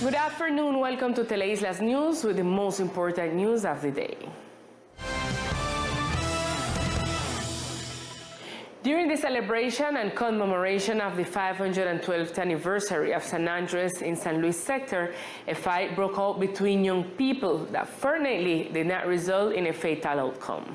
Good afternoon. Welcome to Teleislas News with the most important news of the day. During the celebration and commemoration of the 512th anniversary of San Andres in San Luis sector, a fight broke out between young people that fortunately did not result in a fatal outcome.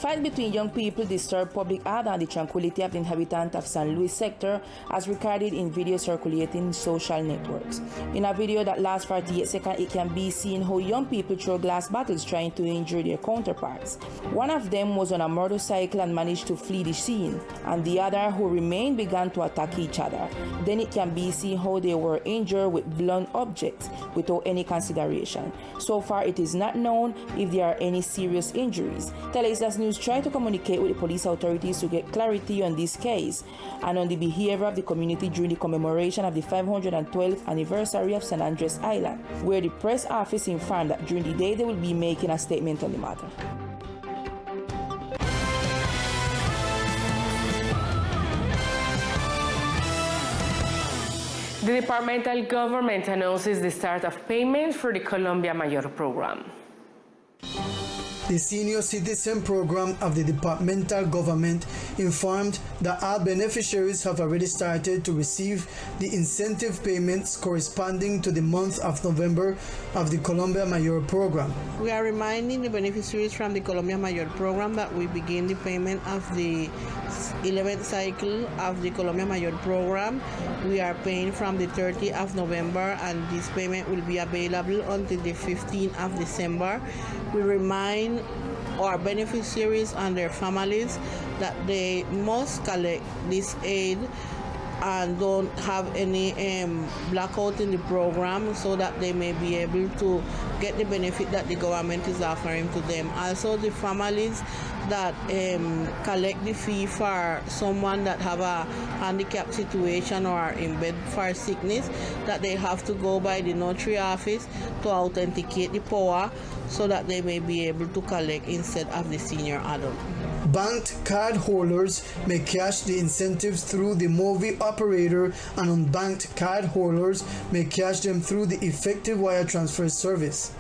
Fight between young people disturbed public order and the tranquility of the inhabitants of San Luis sector, as recorded in video circulating in social networks. In a video that lasts 48 seconds, it can be seen how young people throw glass bottles trying to injure their counterparts. One of them was on a motorcycle and managed to flee the scene, and the other, who remained, began to attack each other. Then it can be seen how they were injured with blunt objects without any consideration. So far, it is not known if there are any serious injuries. Teleislas News tried to communicate with the police authorities to get clarity on this case and on the behavior of the community during the commemoration of the 512th anniversary of San Andres Island, where the press office informed that during the day they will be making a statement on the matter. The departmental government announces the start of payment for the Colombia Mayor program. The Senior Citizen Program of the departmental government informed that all beneficiaries have already started to receive the incentive payments corresponding to the month of November of the Colombia Mayor program. We are reminding the beneficiaries from the Colombia Mayor program that we begin the payment of the 11th cycle of the Colombia Mayor program. We are paying from the 30th of November, and this payment will be available until the 15th of December. We remind our beneficiaries and their families that they must collect this aid and don't have any blackout in the program, so that they may be able to get the benefit that the government is offering to them. Also, the families that collect the fee for someone that have a handicapped situation or are in bed for sickness, that they have to go by the notary office to authenticate the power, so that they may be able to collect instead of the senior adult. Banked card holders may cash the incentives through the Movi operator, and unbanked card holders may cash them through the effective wire transfer service.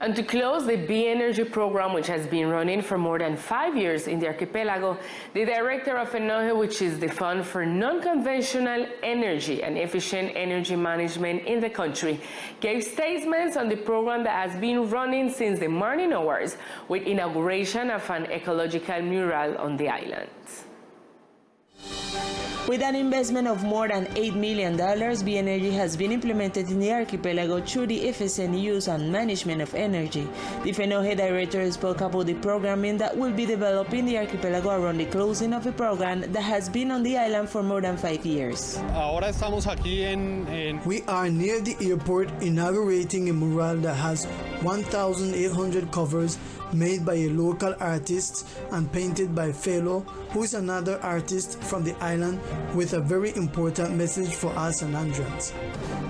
And to close the Be Energy program, which has been running for more than 5 years in the archipelago, the director of ENOGE, which is the Fund for Non-Conventional Energy and Efficient Energy Management in the country, gave statements on the program that has been running since the morning hours, with inauguration of an ecological mural on the island. With an investment of more than $8 million, Be Energy has been implemented in the archipelago through the efficient use and management of energy. The FENOGE director spoke about the programming that will be developed in the archipelago around the closing of a program that has been on the island for more than 5 years. We are near the airport inaugurating a mural that has 1,800 covers made by a local artist and painted by Fellow, who is another artist from the island, with a very important message for us San Andreans.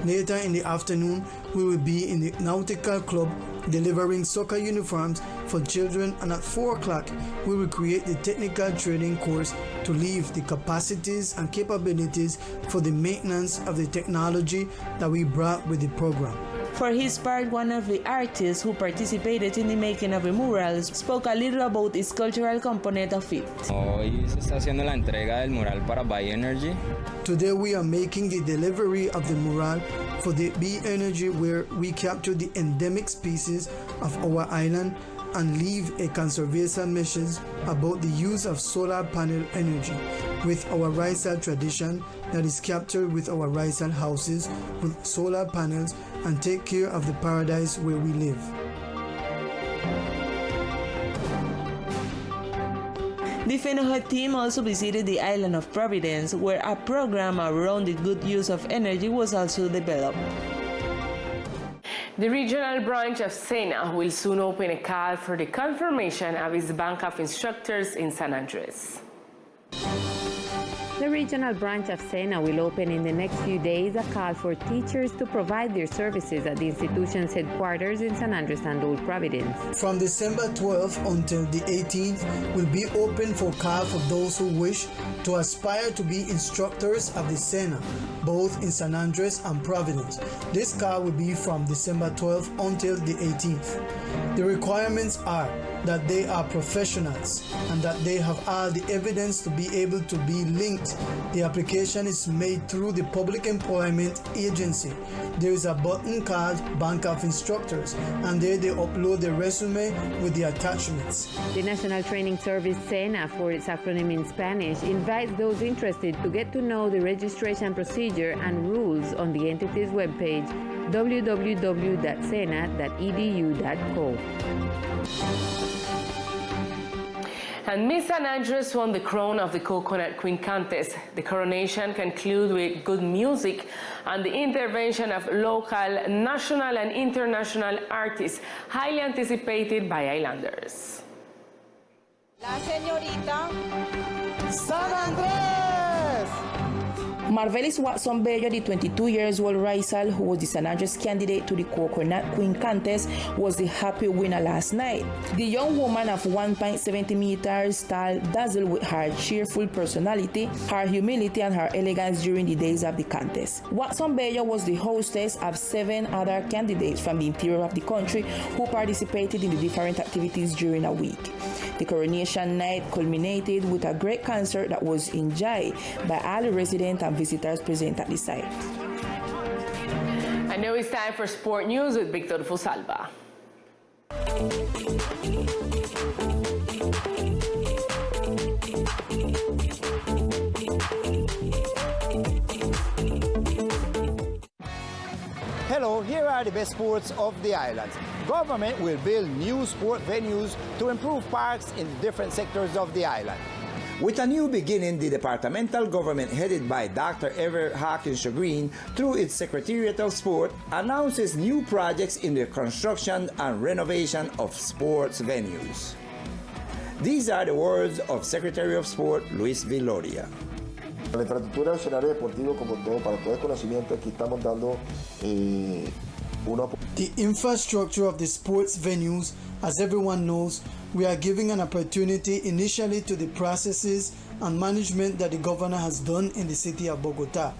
Later in the afternoon, we will be in the Nautical Club delivering soccer uniforms for children, and at 4 o'clock we will create the technical training course to leave the capacities and capabilities for the maintenance of the technology that we brought with the program. For his part, one of the artists who participated in the making of the murals spoke a little about its cultural component of it. Hoy se está haciendo la entrega del mural para Be Energy. Today we are making the delivery of the mural for the Be Energy, where we capture the endemic species of our island and leave a conservation message about the use of solar panel energy with our Raisal tradition that is captured with our Raisal houses with solar panels, and take care of the paradise where we live. The FENOGE team also visited the island of Providence, where a program around the good use of energy was also developed. The regional branch of SENA will soon open a call for the confirmation of its bank of instructors in San Andres. The regional branch of SENA will open in the next few days, a call for teachers to provide their services at the institution's headquarters in San Andres and Old Providence. From December 12th until the 18th will be open for call for those who wish to aspire to be instructors of the SENA, both in San Andres and Providence. This call will be from December 12th until the 18th. The requirements are that they are professionals and that they have all the evidence to be able to be linked. The application is made through the Public Employment Agency. There is a button called Bank of Instructors, and there they upload the resume with the attachments. The National Training Service, SENA for its acronym in Spanish, invites those interested to get to know the registration procedure and rules on the entity's webpage, www.sena.edu.co. And Miss San Andres won the crown of the Coconut Queen contest. The coronation concluded with good music and the intervention of local, national and international artists, highly anticipated by islanders. La señorita San Andres! Marvelis Watson Bello, the 22-year-old Raisal, who was the San Andres candidate to the Coconut Queen contest, was the happy winner last night. The young woman of 1.70 meters tall dazzled with her cheerful personality, her humility, and her elegance during the days of the contest. Watson Bello was the hostess of 7 other candidates from the interior of the country who participated in the different activities during a week. The coronation night culminated with a great concert that was enjoyed by all the residents and visitors present at the site. And now it's time for sport news with Victor Fusalva. Hello, here are the best sports of the islands. Government will build new sport venues to improve parks in different sectors of the island. With a new beginning, the departmental government headed by Dr. Ever Hawkins Green, through its Secretariat of Sport, announces new projects in the construction and renovation of sports venues. These are the words of Secretary of Sport Luis Viloria. La infraestructura del escenario deportivo, como todo, para todo el conocimiento, aquí estamos dando The infrastructure of the sports venues, as everyone knows, we are giving an opportunity initially to the processes and management that the governor has done in the city of Bogota,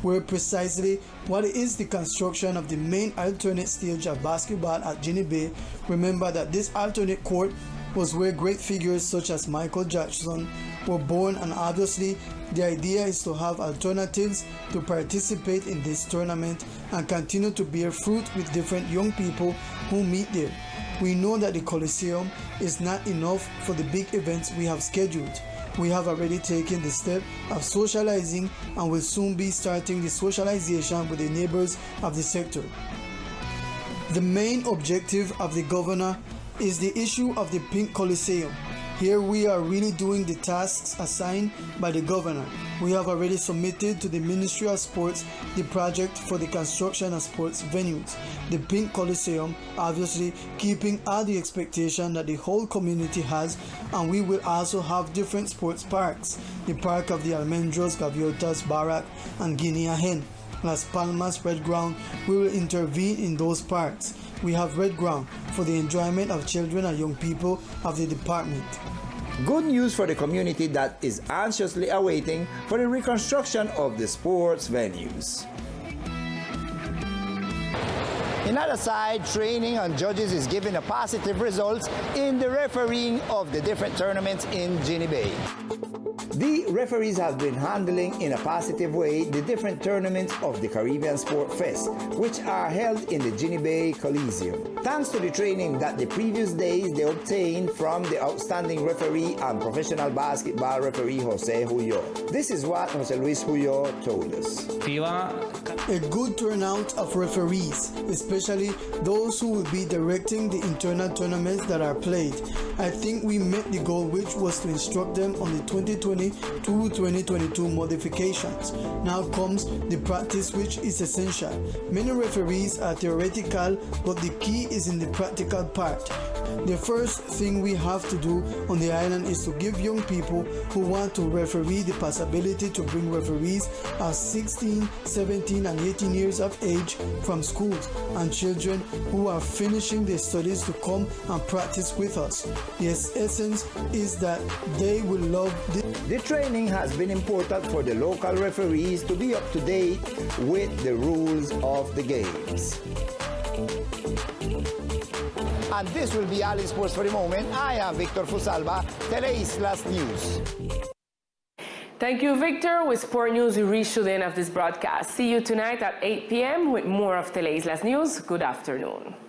where precisely what is the construction of the main alternate stage of basketball at Ginny Bay. Remember that this alternate court was where great figures such as Michael Jackson were born, and obviously the idea is to have alternatives to participate in this tournament and continue to bear fruit with different young people who meet there. We know that the Coliseum is not enough for the big events we have scheduled. We have already taken the step of socializing and will soon be starting the socialization with the neighbors of the sector. The main objective of the governor is the issue of the Pink Coliseum. Here we are really doing the tasks assigned by the governor. We have already submitted to the Ministry of Sports the project for the construction of sports venues. The Pink Coliseum, obviously keeping all the expectation that the whole community has, and we will also have different sports parks. The Park of the Almendros, Gaviotas, Barak, and Guinea Hen. Las Palmas, Red Ground, we will intervene in those parks. We have Red Ground for the enjoyment of children and young people of the department. Good news for the community that is anxiously awaiting for the reconstruction of the sports venues. Another side, training on judges is giving a positive results in the refereeing of the different tournaments in Ginny Bay. The referees have been handling in a positive way the different tournaments of the Caribbean Sport Fest, which are held in the Ginny Bay Coliseum. Thanks to the training that the previous days they obtained from the outstanding referee and professional basketball referee Jose Huyo. This is what Jose Luis Huyo told us. A good turnout of referees, especially those who will be directing the internal tournaments that are played. I think we met the goal, which was to instruct them on the 2020-2022 modifications. Now comes the practice, which is essential. Many referees are theoretical, but the key is in the practical part. The first thing we have to do on the island is to give young people who want to referee the possibility to bring referees at 16, 17 and 18 years of age from schools, and children who are finishing their studies to come and practice with us. The essence is that they will love The training has been important for the local referees to be up to date with the rules of the games. And this will be Ali Sports for the moment. I am Victor Fusalva, Teleislas News. Thank you, Victor. With Sport News, we reach to the end of this broadcast. See you tonight at 8 p.m. with more of Teleislas News. Good afternoon.